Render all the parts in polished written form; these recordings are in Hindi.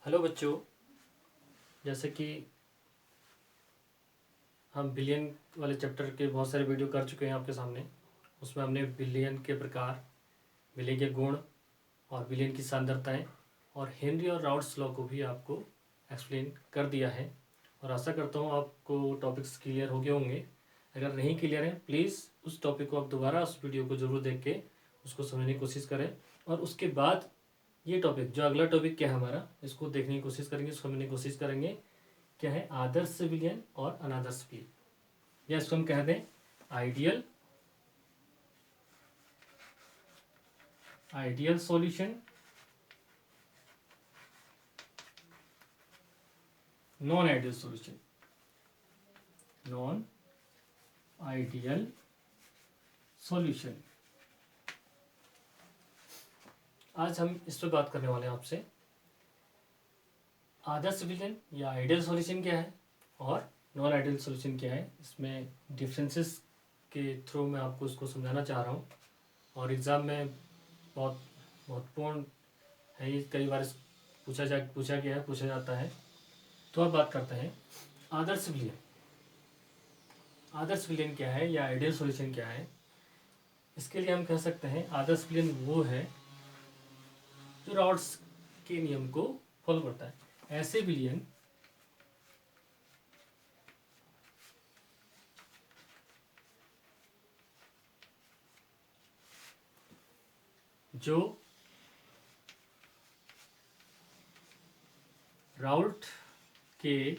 हेलो बच्चों, जैसे कि हम बिलियन वाले चैप्टर के बहुत सारे वीडियो कर चुके हैं आपके सामने। उसमें हमने बिलियन के प्रकार, बिलियन के गुण और बिलियन की सांद्रताएं और हेनरी और राउल्ट्स लॉ को भी आपको एक्सप्लेन कर दिया है। और आशा करता हूँ आपको टॉपिक्स क्लियर हो गए होंगे। अगर नहीं क्लियर है, प्लीज़ उस टॉपिक को आप दोबारा उस वीडियो को ज़रूर देख के उसको समझने की कोशिश करें। और उसके बाद ये टॉपिक, जो अगला टॉपिक क्या है हमारा, इसको देखने की कोशिश करेंगे, समझने की कोशिश करेंगे। क्या है? आदर्श विलयन और अनादर्श विलयन, या इसको हम कह दें ideal ideal solution, non ideal solution, non ideal solution. आज हम इस पर बात करने वाले हैं आपसे। आदर्श विलयन या आइडियल सॉल्यूशन क्या है और नॉन आइडियल सॉल्यूशन क्या है, इसमें डिफरेंसेस के थ्रू मैं आपको इसको समझाना चाह रहा हूँ। और एग्ज़ाम में बहुत महत्वपूर्ण है ये, कई बार पूछा गया है, पूछा जाता है। तो अब बात करते हैं आदर्श विलयन। आदर्श विलयन क्या है या आइडियल सॉल्यूशन क्या है? इसके लिए हम कह सकते हैं आदर्श विलयन वो है जो राउल्ट्स के नियम को फॉलो करता है। ऐसे विलयन जो राउल्ट के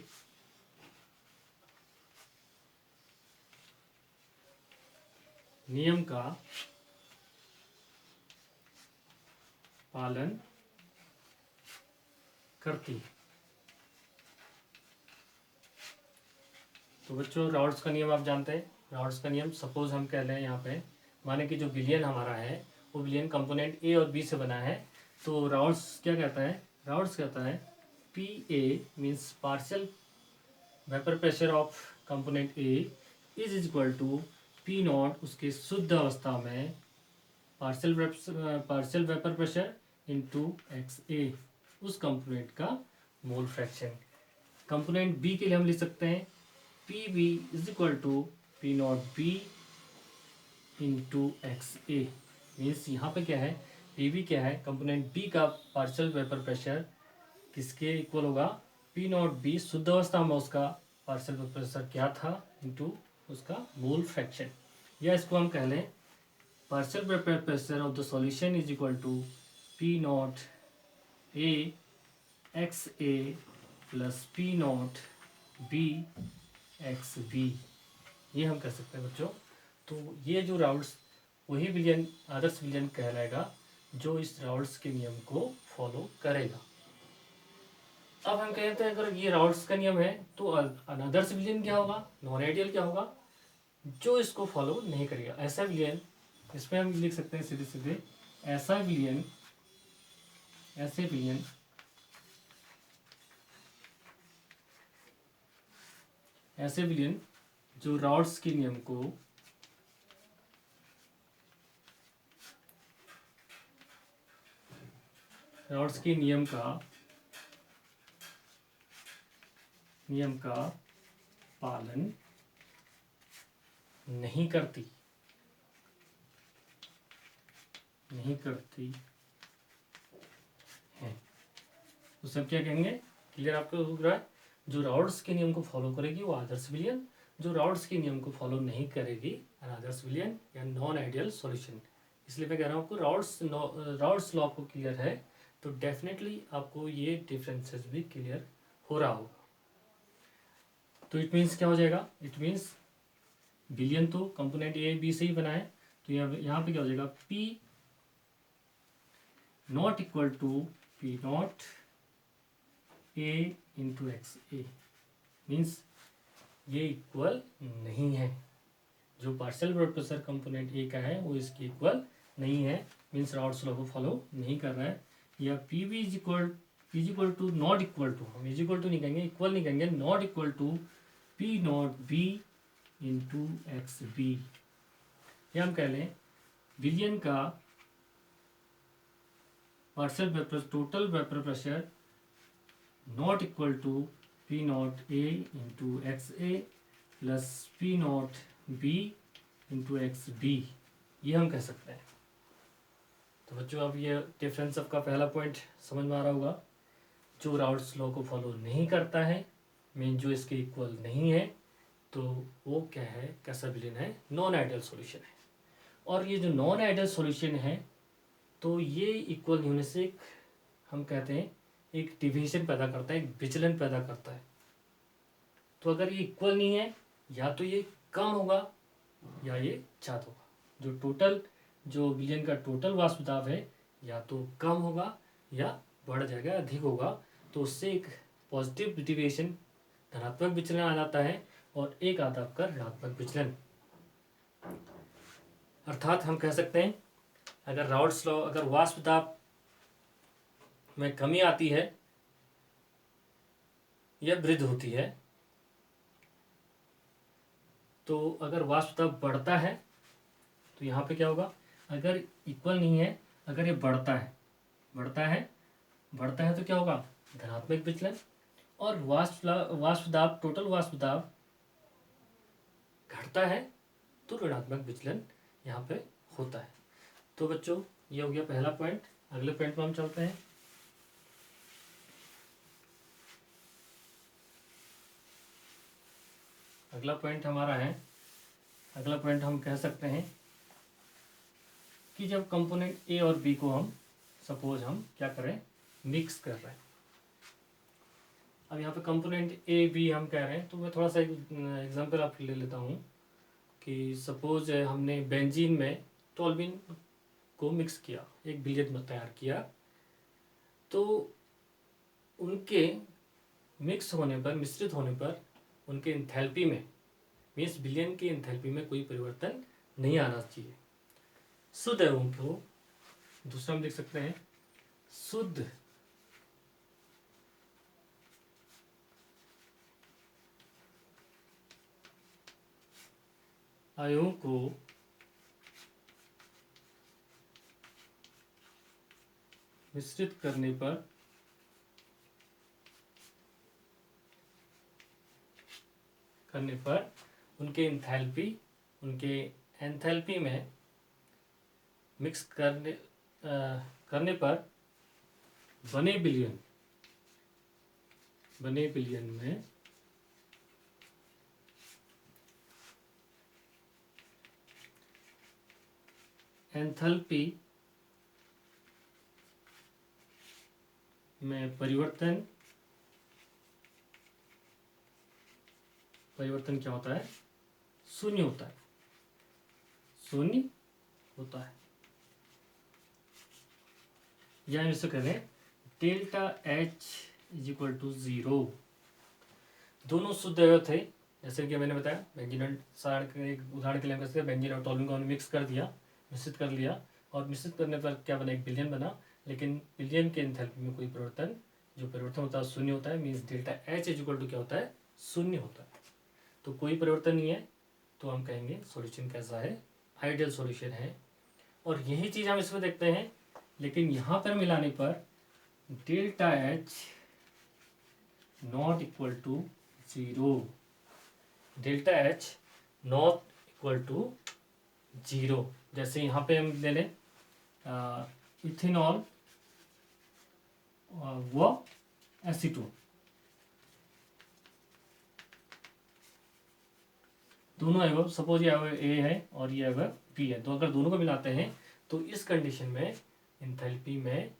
नियम का पालन करती है। तो बच्चों, राउल्ट्स का नियम आप जानते हैं। राउल्ट्स का नियम, सपोज हम कह लें यहाँ पे, माने कि जो विलयन हमारा है वो विलयन कंपोनेंट ए और बी से बना है। तो राउल्ट्स क्या कहता है? राउल्ट्स कहता है p a means partial vapour pressure of component a is equal to P naught, उसके शुद्ध अवस्था में partial vapour pressure into x a, उस कंपोनेंट का मोल फ्रैक्शन। कंपोनेंट बी के लिए हम लिख सकते हैं P B is equal to P not B into x A. Means यहाँ पे क्या है, पी बी क्या है, कंपोनेंट बी का पार्शियल वेपर प्रेशर किसके इक्वल होगा? पी नॉट बी, शुद्ध अवस्था में उसका पार्शियल वेपर प्रेशर क्या था, इंटू उसका मोल फ्रैक्शन। या इसको हम कह लें partial vapour pressure of the solution is equal to P not A X A plus P not B X B. ये हम कह सकते हैं बच्चों। तो ये जो राउल्ट्स, वही विलयन आदर्श विलयन कहलाएगा जो इस राउल्ट्स के नियम को फॉलो करेगा। अब हम कहते हैं अगर ये राउल्ट्स का नियम है तो अनादर्श विलयन क्या होगा, नॉन आइडियल क्या होगा? जो इसको फॉलो नहीं करेगा। ऐसा विलयन, इसमें हम लिख सकते हैं सीधे सीधे ऐसा विलयन, ऐसे विलयन ऐसे विलयन जो राउल्ट्स के नियम को राउल्ट्स के नियम का पालन नहीं करती है, तो सब क्या कहेंगे? क्लियर आपको हो रहा है? जो राउल्ट्स के नियम को फॉलो करेगी वो आदर्श विलयन, जो राउल्ट्स के नियम को फॉलो नहीं करेगी अनादर्श विलयन या नॉन आइडियल सॉल्यूशन। इसलिए मैं कह रहा हूँ आपको राउल्ट्स लॉ को क्लियर है तो डेफिनेटली आपको ये डिफरेंसेस भी क्लियर हो रहा होगा। तो इट मीन्स क्या हो जाएगा? इट मीन्स विलयन तो कंपोनेंट ए बी से ही बना है, तो यहाँ पे क्या हो जाएगा? P not equal to P not A into x A. Means ये इक्वल नहीं है। जो partial blood pressure component A का है वो इसकी इक्वल नहीं है। मीन्स राउल्ट्स लॉ को फॉलो नहीं कर रहा है। या P B is equal to not equal to, हम इज इक्वल टू नहीं कहेंगे, इक्वल नहीं कहेंगे, not equal to P not B into X B. या हम कह लें विलयन का partial vapour total vapour pressure not equal to P not A into x A plus P not B into X B, ये हम कह सकते हैं। तो बच्चों अब ये डिफरेंस आपका पहला पॉइंट समझ में आ रहा होगा। जो राउल्ट्स लॉ को फॉलो नहीं करता है, मीन जो इसके इक्वल नहीं है, तो वो क्या है, कैसा विलेन है, नॉन आइडियल सॉल्यूशन है। और ये जो नॉन आइडियल सॉल्यूशन है, तो ये इक्वल नहीं होने से हम कहते हैं एक डिविएशन पैदा करता है, एक विचलन पैदा करता है। तो अगर ये इक्वल नहीं है, या तो ये कम होगा या ये ज़्यादा होगा। जो टोटल जो विलयन का टोटल वाष्प दाब है, या तो कम होगा या बढ़ जाएगा, अधिक होगा। तो उससे एक पॉजिटिव डिविएशन, धनात्मक विचलन आ जाता है, और एक आता है आपका ऋणात्मक विचलन। अर्थात हम कह सकते हैं अगर राउल्ट्स लॉ, अगर वाष्प दाब में कमी आती है या वृद्धि होती है, तो अगर वाष्प दाब बढ़ता है तो यहाँ पे क्या होगा, अगर इक्वल नहीं है, अगर ये बढ़ता है तो क्या होगा, धनात्मक विचलन। और वाष्प दाब, टोटल वाष्प दाब घटता है तो ऋणात्मक विचलन यहाँ पे होता है। तो बच्चों ये हो गया पहला पॉइंट। अगले पॉइंट में हम चलते हैं। अगला पॉइंट हमारा है, अगला पॉइंट हम कह सकते हैं कि जब कंपोनेंट ए और बी को हम सपोज हम क्या करें, मिक्स कर रहे हैं। अब यहाँ पे कंपोनेंट ए बी हम कह रहे हैं, तो मैं थोड़ा सा एग्जांपल आपके ले लेता हूँ कि सपोज हमने बेंजीन में टोल्यूइन को मिक्स किया, एक विलयन में तैयार किया, तो उनके मिक्स होने पर, मिश्रित होने पर उनके एंथैल्पी में, मीन्स विलयन की एंथैल्पी में कोई परिवर्तन नहीं आना चाहिए। शुद्ध एवं को दूसरा हम लिख सकते हैं, शुद्ध अणुओं को मिश्रित करने पर उनके एंथैल्पी में मिक्स करने पर बने विलयन में एंथैल्पी में परिवर्तन क्या होता है, शून्य होता है, या इसे करें delta H is equal to 0। दोनों शुद्ध अवयव थे, जैसे कि मैंने बताया बेंजीन उदाहरण के लिए हम कहते बेंजीन और टोल्यूइन को हमने मिक्स कर दिया, मिश्रित कर लिया, और मिश्रित करने पर क्या बना, एक विलयन बना। लेकिन विलयन के एंथैल्पी में कोई परिवर्तन, जो परिवर्तन होता है शून्य होता है, means delta H is equal to क्या होता है, शून्य होता है। तो कोई परिवर्तन नहीं है, तो हम कहेंगे सॉल्यूशन कैसा है, आइडियल सॉल्यूशन है। और यही चीज़ हम इसमें देखते हैं, लेकिन यहाँ पर मिलाने पर delta H not equal to 0, delta H not equal to 0। जैसे यहाँ पे हम ले लें इथेनॉल व एसीटोन, दोनों अवयव, सपोज ये अवयव ए है और ये अवयव बी है, तो अगर दोनों को मिलाते हैं तो इस कंडीशन में एंथैल्पी में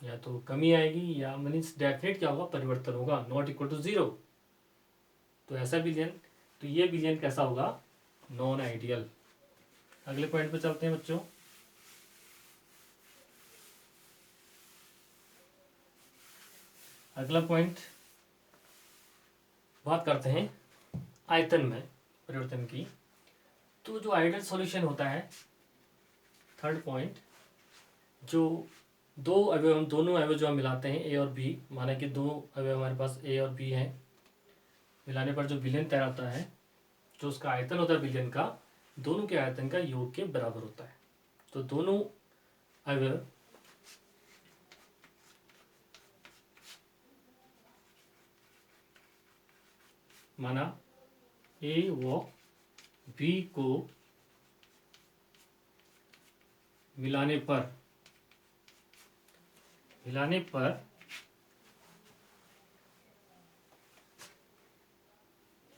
या तो कमी आएगी, या मीन्स डेफिनेट क्या होगा, परिवर्तन होगा, नॉट इक्वल टू 0। तो ऐसा विलयन, तो ये विलयन कैसा होगा, नॉन आइडियल। अगले पॉइंट पे चलते हैं बच्चों। अगला पॉइंट बात करते हैं आयतन में परिवर्तन की। तो जो आइडियल सॉल्यूशन होता है, थर्ड पॉइंट, जो दो अवयव, हम दोनों अवयव जो हम मिलाते हैं ए और बी, माना कि दो अवयव हमारे पास ए और बी हैं, मिलाने पर जो विलयन तैयार होता है, जो उसका आयतन होता है विलयन का, दोनों के आयतन का योग के बराबर होता है। तो दोनों अवयव माना ए व बी को मिलाने पर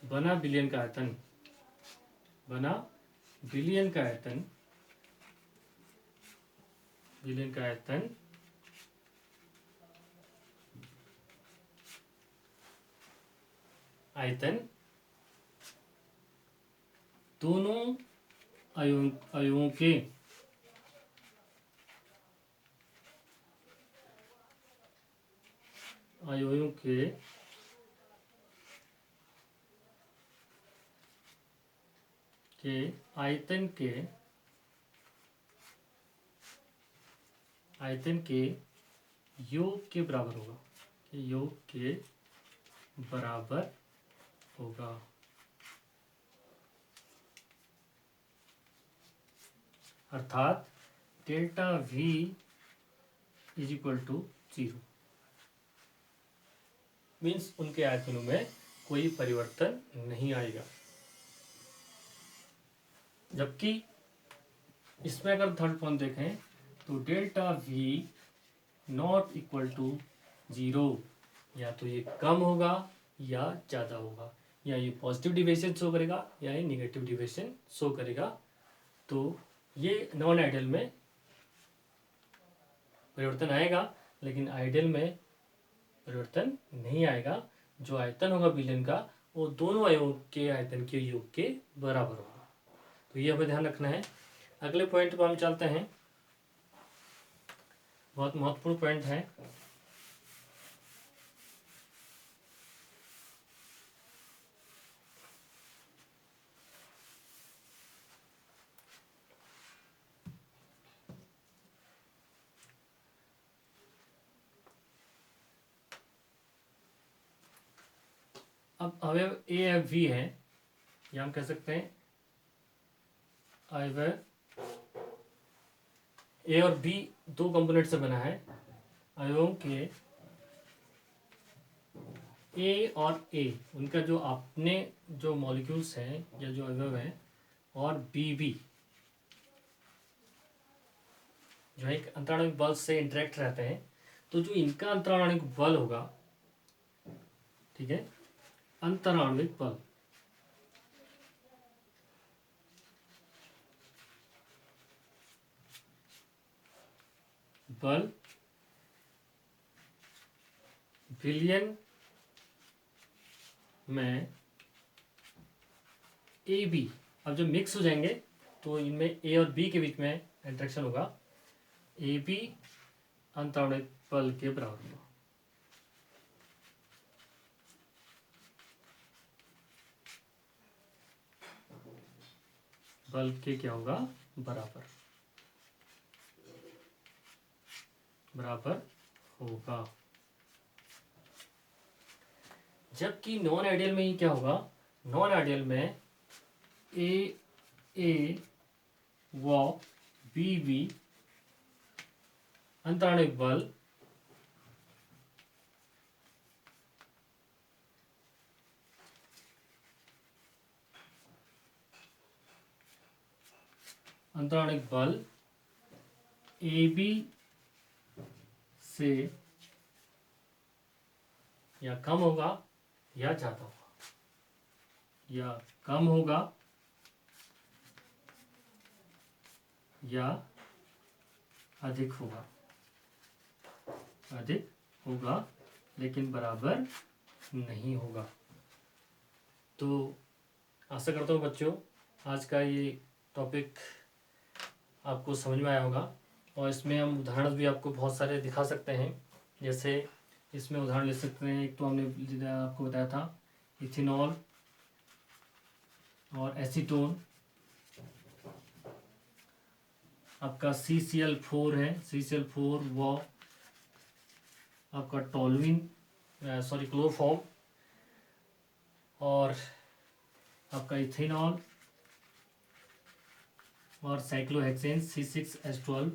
बना बिलियन का आयतन, बिलियन का आयतन दोनों अयों के आयतन के योग के बराबर होगा, अर्थात delta V is equal to 0। Means उनके आयतनों में कोई परिवर्तन नहीं आएगा। जबकि इसमें अगर थर्ड पॉइंट देखें तो delta V not equal to 0, या तो ये कम होगा या ज़्यादा होगा, या ये पॉजिटिव डिविएशन शो करेगा या ये निगेटिव डिविएशन शो करेगा। तो ये नॉन आइडियल में परिवर्तन आएगा, लेकिन आइडियल में परिवर्तन नहीं आएगा। जो आयतन होगा बिलियन का वो दोनों अयों के आयतन के योग के बराबर होगा। तो ये हमें ध्यान रखना है। अगले पॉइंट पर हम चलते हैं, बहुत महत्वपूर्ण पॉइंट है। अब अवयव ए एफ वी है, या हम कह सकते हैं अवयव ए और बी दो कंपोनेंट से बना है। अवयवों के ए और ए उनका जो अपने जो मॉलिक्यूल्स हैं या जो अवयव हैं, और बी बी जो है एक अंतराणविक बल से इंटरेक्ट रहते हैं। तो जो इनका अंतराणविक बल होगा, ठीक है, अंतराणविक बल बिलियन में ए बी, अब जब मिक्स हो जाएंगे तो इनमें ए और बी के बीच में इंटरेक्शन होगा, ए बी अंतराणविक बल के बराबर होगा। बल के क्या होगा, बराबर होगा। जबकि नॉन आइडियल में ही क्या होगा, नॉन आइडियल में ए व बी अंतराणविक बल ए बी से या कम होगा या ज़्यादा होगा, या कम होगा या अधिक होगा, लेकिन बराबर नहीं होगा। तो आशा करता हूँ बच्चों आज का ये टॉपिक आपको समझ में आया होगा, और इसमें हम उदाहरण भी आपको बहुत सारे दिखा सकते हैं। जैसे इसमें उदाहरण ले सकते हैं, एक तो हमने आपको बताया था इथेनॉल और एसीटोन, आपका CCl4 है, CCl4 वो आपका टोलुइन क्लोरोफॉर्म, और आपका इथेनॉल और साइक्लोहेक्सेन C6H12।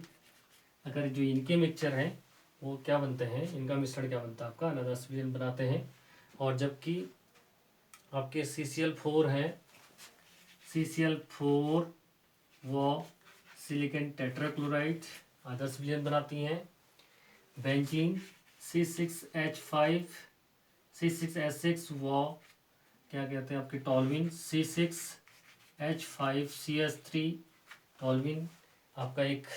अगर जो इनके मिक्सचर हैं वो क्या बनते हैं, इनका मिश्रण क्या बनता है, आपका अनादर्श विलयन बनाते हैं। और जबकि आपके CCl4 हैं, CCl4 वो सिलिकॉन टेट्राक्लोराइड आदर्श विलयन बनाती हैं। बेंजीन C6H5 C6H6 वो क्या कहते हैं आपकी टॉल्विन C6H5CH3 टॉल्विन आपका एक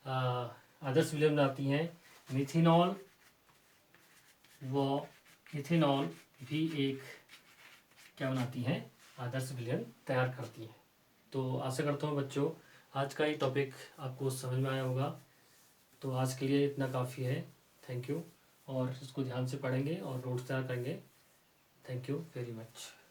आदर्श विलयन बनाती हैं। मिथिनॉल वो इथेनॉल भी एक क्या बनाती हैं, आदर्श विलयन तैयार करती हैं। तो आशा करता हूँ बच्चों आज का ये टॉपिक आपको समझ में आया होगा। तो आज के लिए इतना काफ़ी है। थैंक यू, और इसको ध्यान से पढ़ेंगे और नोट्स तैयार करेंगे। Thank you very much.